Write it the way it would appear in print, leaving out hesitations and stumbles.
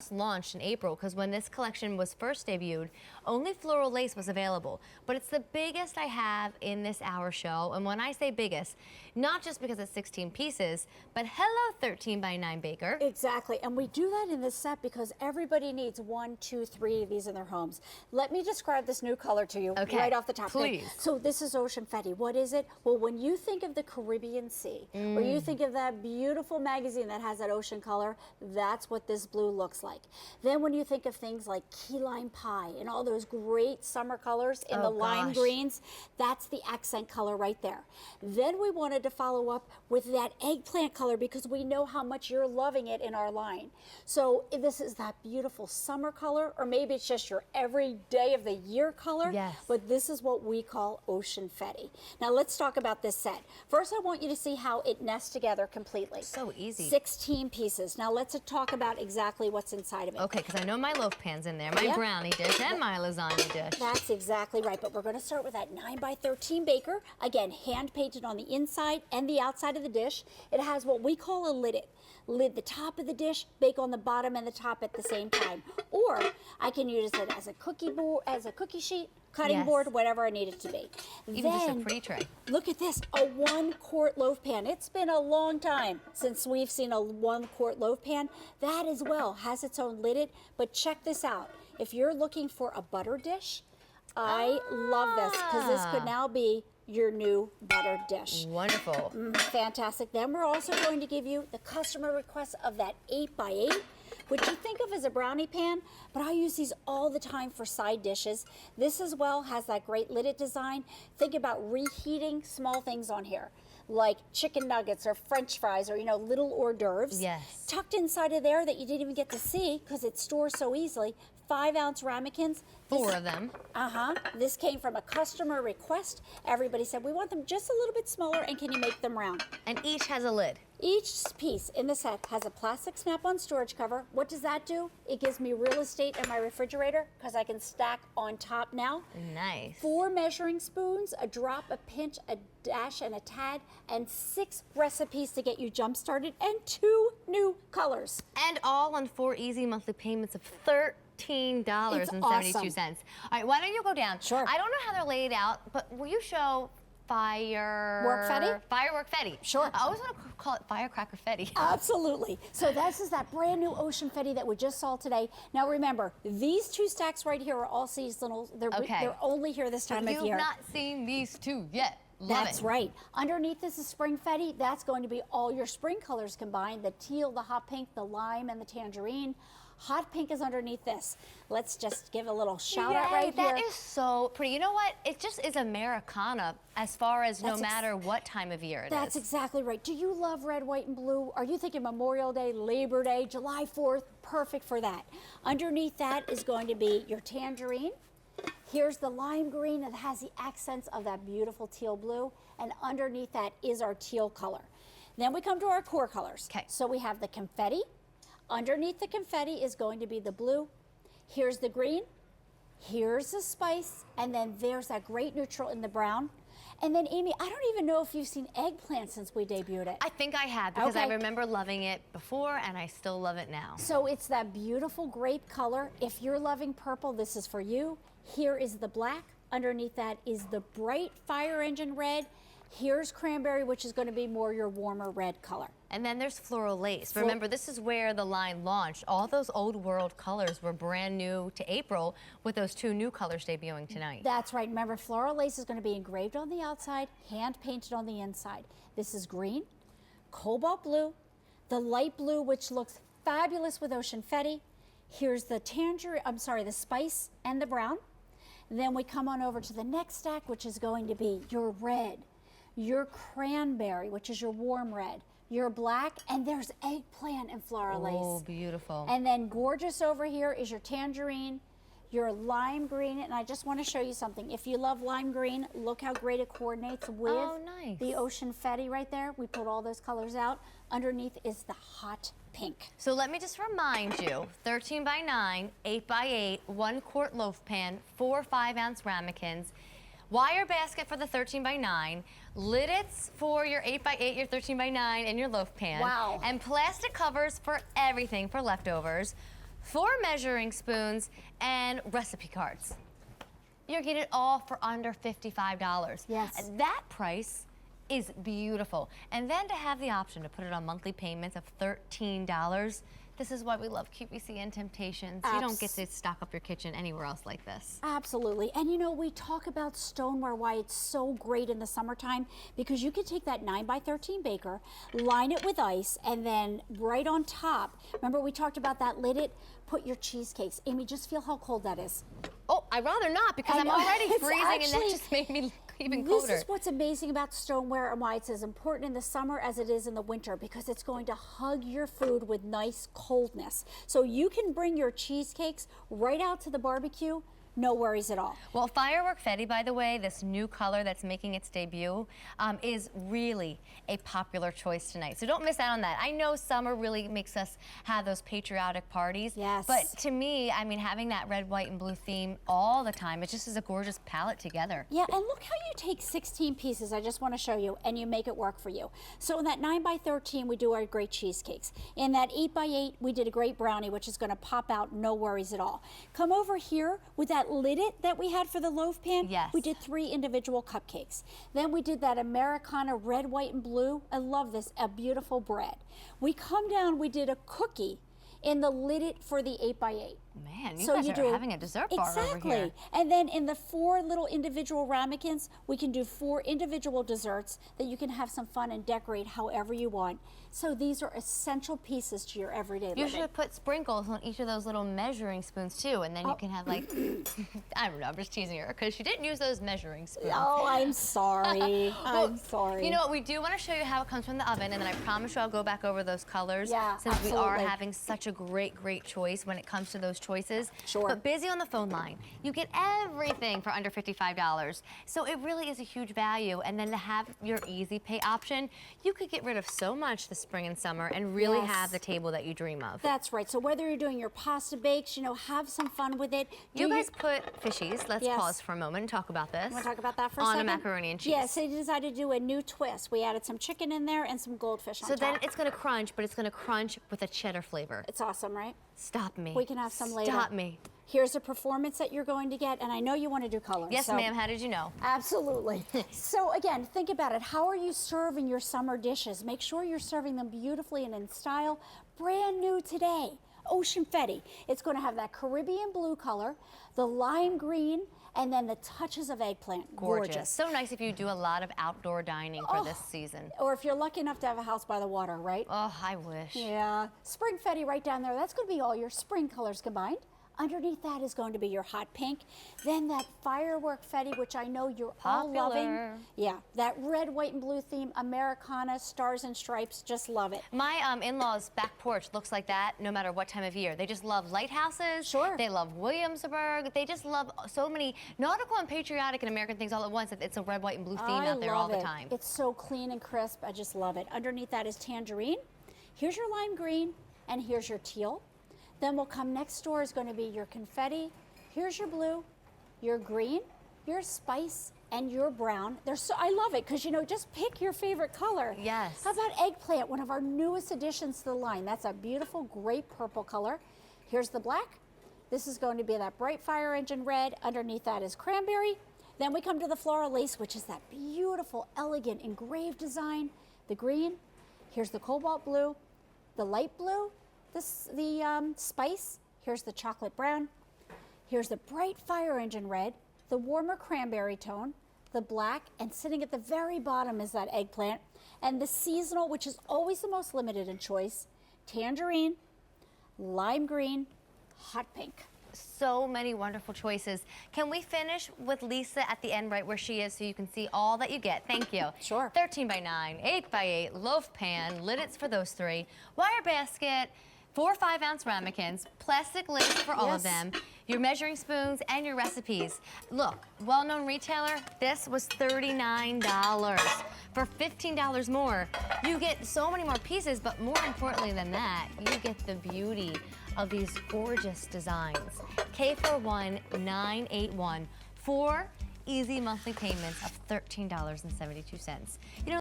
just launched in April, because when this collection was first debuted, only floral lace was available. But it's the biggest I have in this hour show. And when I say biggest, not just because it's 16 pieces, but hello 13 by 9 Baker. Exactly, and we do that in this set because everybody needs 1, 2, 3 of these in their homes. Let me describe this new color to you right off the top. Please. So this is Ocean Fette. What is it? Well, when you think of the Caribbean Sea, or you think of that beautiful magazine that has that ocean color, that's what this blue looks like. Then when you think of things like key lime pie and all those great summer colors in the lime greens, that's the accent color right there. Then we wanted to follow up with that eggplant color because we know how much you're loving it in our line. So this is that beautiful summer color, or maybe it's just your every day of the year color. Yes. But this is what we call Ocean Fette. Now let's talk about this set. First, I want you to see how it nests together completely. So easy. 16 pieces. Now let's talk about exactly what's inside of it. Okay, because I know my loaf pan's in there, my brownie dish, and my lasagna dish. That's exactly right, but we're going to start with that 9 by 13 Baker. Again, hand painted on the inside and the outside of the dish. It has what we call a lid the top of the dish, bake on the bottom and the top at the same time. Or I can use it as a cookie board, as a cookie sheet, cutting board, whatever I need it to be. Even just a pretty tray. Look at this, a 1-quart loaf pan. It's been a long time since we've seen a 1-quart loaf pan. That as well has its own lid, but check this out. If you're looking for a butter dish, I love this because this could now be your new butter dish. Wonderful. Fantastic. Then we're also going to give you the customer request of that 8 by 8, which you think of as a brownie pan, but I use these all the time for side dishes. This as well has that great lidded design. Think about reheating small things on here, like chicken nuggets or French fries or, you know, little hors d'oeuvres. Yes. Tucked inside of there that you didn't even get to see because it stores so easily, 5-ounce ramekins. 4 of them. This came from a customer request. Everybody said, we want them just a little bit smaller, and can you make them round? And each has a lid. Each piece in the set has a plastic snap-on storage cover. What does that do? It gives me real estate in my refrigerator because I can stack on top now. Nice. 4 measuring spoons, a drop, a pinch, a dash, and a tad, and 6 recipes to get you jump-started, and 2 new colors. And all on 4 easy monthly payments of $13.72. Awesome. All right, why don't you go down? Sure. I don't know how they're laid out, but will you show Firework Fette? Firework Fette. Sure. I always want to call it Firecracker Fette. Absolutely. So this is that brand new Ocean Fette that we just saw today. Now remember, these 2 stacks right here are all seasonal. They're only here this time of year. You've not seen these 2 yet. That's right. Underneath this is Spring Fette. That's going to be all your spring colors combined. The teal, the hot pink, the lime, and the tangerine. Hot pink is underneath this. Let's just give a little shout out right here. That is so pretty. You know what? It just is Americana as far as no matter what time of year it is. That's exactly right. Do you love red, white, and blue? Are you thinking Memorial Day, Labor Day, July 4th? Perfect for that. Underneath that is going to be your tangerine. Here's the lime green that has the accents of that beautiful teal blue. And underneath that is our teal color. Then we come to our core colors. Okay. So we have the confetti. Underneath the confetti is going to be the blue. Here's the green. Here's the spice. And then there's that great neutral in the brown. And then, Amy, I don't even know if you've seen eggplant since we debuted it. I think I have, because I remember loving it before, and I still love it now. So it's that beautiful grape color. If you're loving purple, this is for you. Here is the black. Underneath that is the bright fire engine red. Here's cranberry, which is going to be more your warmer red color. And then there's floral lace. Remember, this is where the line launched. All those old world colors were brand new to April, with those 2 new colors debuting tonight. That's right. Remember, floral lace is going to be engraved on the outside, hand painted on the inside. This is green, cobalt blue, the light blue, which looks fabulous with Ocean Fette. Here's the the spice and the brown. Then we come on over to the next stack, which is going to be your red, your cranberry, which is your warm red, your black, and there's eggplant and floral lace. Oh, beautiful. And then gorgeous over here is your tangerine, your lime green, and I just want to show you something. If you love lime green, look how great it coordinates with the Ocean Fette right there. We pulled all those colors out. Underneath is the hot pink. So let me just remind you, 13 by 9, 8 by 8, 1-quart loaf pan, 4 5-ounce ramekins, wire basket for the 13 by 9, liddits for your 8 by 8, your 13 by 9, and your loaf pan. Wow. And plastic covers for everything for leftovers. 4 measuring spoons, and recipe cards. You're getting it all for under $55. Yes. And that price is beautiful. And then to have the option to put it on monthly payments of $13, this is why we love QVC and Temp-tations. You don't get to stock up your kitchen anywhere else like this. Absolutely. And you know, we talk about stoneware, why it's so great in the summertime, because you can take that 9x13 baker, line it with ice, and then right on top, remember we talked about that lid it, put your cheesecakes. Amy, just feel how cold that is. Oh, I'd rather not, because I'm already freezing and that just made me even colder. This is what's amazing about stoneware and why it's as important in the summer as it is in the winter, because it's going to hug your food with nice coldness. So you can bring your cheesecakes right out to the barbecue, no worries at all. Well, Firework Fette, by the way, this new color that's making its debut, is really a popular choice tonight. So don't miss out on that. I know summer really makes us have those patriotic parties. Yes. But to me, I mean, having that red, white, and blue theme all the time, it just is a gorgeous palette together. Yeah, and look how you take 16 pieces, I just want to show you, and you make it work for you. So in that 9x13, we do our great cheesecakes. In that 8x8, we did a great brownie, which is going to pop out, no worries at all. Come over here with that lid it that we had for the loaf pan. Yes. We did 3 individual cupcakes. Then we did that Americana red, white, and blue. I love this, a beautiful bread. We come down, we did a cookie in the lid it for the 8x8. Man, you guys are having a dessert bar over here. Exactly. And then in the 4 little individual ramekins, we can do 4 individual desserts that you can have some fun and decorate however you want. So these are essential pieces to your everyday living. You should put sprinkles on each of those little measuring spoons too, and then you can have like, I don't know, I'm just teasing her because she didn't use those measuring spoons. Oh, I'm sorry. I'm sorry. You know what, we do want to show you how it comes from the oven, and then I promise you I'll go back over those colors. Yeah, since we are absolutely. having such a great choice when it comes to those choices. Sure. But busy on the phone line, you get everything for under $55. So it really is a huge value. And then to have your easy pay option, you could get rid of so much this spring and summer and really Yes. have the table that you dream of. That's right. So whether you're doing your pasta bakes, you know, have some fun with it. You guys put fishies. Let's Yes. pause for a moment and talk about this. You want to talk about that for a on second? a macaroni and cheese. Yes, they decided to do a new twist. We added some chicken in there and some goldfish on So top. then it's going to crunch, but it's going to crunch with a cheddar flavor. It's awesome, right? Stop me. We can have some later. Stop me. Here's a performance that you're going to get, and I know you want to do colors. Yes, so- ma'am. How did you know? Absolutely. So again, think about it. How are you serving your summer dishes? Make sure you're serving them beautifully and in style. Brand new today, Ocean Fette. It's going to have that Caribbean blue color, the lime green, and then the touches of eggplant. Gorgeous. So nice if you do a lot of outdoor dining for this season. Or if you're lucky enough to have a house by the water, right? Oh, I wish. Yeah. Spring Fette right down there. That's going to be all your spring colors combined. Underneath that is going to be your hot pink. Then that Firework Fette, which I know you're all loving. Popular. Yeah, that red, white, and blue theme, Americana, stars and stripes, just love it. My in-laws' back porch looks like that no matter what time of year. They just love lighthouses. Sure. They love Williamsburg. They just love so many nautical and patriotic and American things all at once. It's a red, white, and blue theme out there all the time. It's so clean and crisp. I just love it. Underneath that is tangerine. Here's your lime green, and here's your teal. Then we'll come next door is going to be your confetti. Here's your blue, your green, your spice, and your brown. I love it because, you know, just pick your favorite color. Yes. How about eggplant, one of our newest additions to the line? That's a beautiful grape purple color. Here's the black. This is going to be that bright fire engine red. Underneath that is cranberry. Then we come to the floral lace, which is that beautiful, elegant, engraved design. The green. Here's the cobalt blue, the light blue, the spice. Here's the chocolate brown. Here's the bright fire engine red, the warmer cranberry tone, the black, and sitting at the very bottom is that eggplant. And the seasonal, which is always the most limited in choice, tangerine, lime green, hot pink. So many wonderful choices. Can we finish with Lisa at the end right where she is so you can see all that you get? Thank you. Sure. 13 by 9, 8 by 8, loaf pan, liddits for those 3, wire basket, 4 5-ounce ramekins, plastic lids for all of Yes. them, your measuring spoons, and your recipes. Look, well-known retailer, this was $39. For $15 more, you get so many more pieces, but more importantly than that, you get the beauty of these gorgeous designs. K41981, 4 easy monthly payments of $13.72. You know,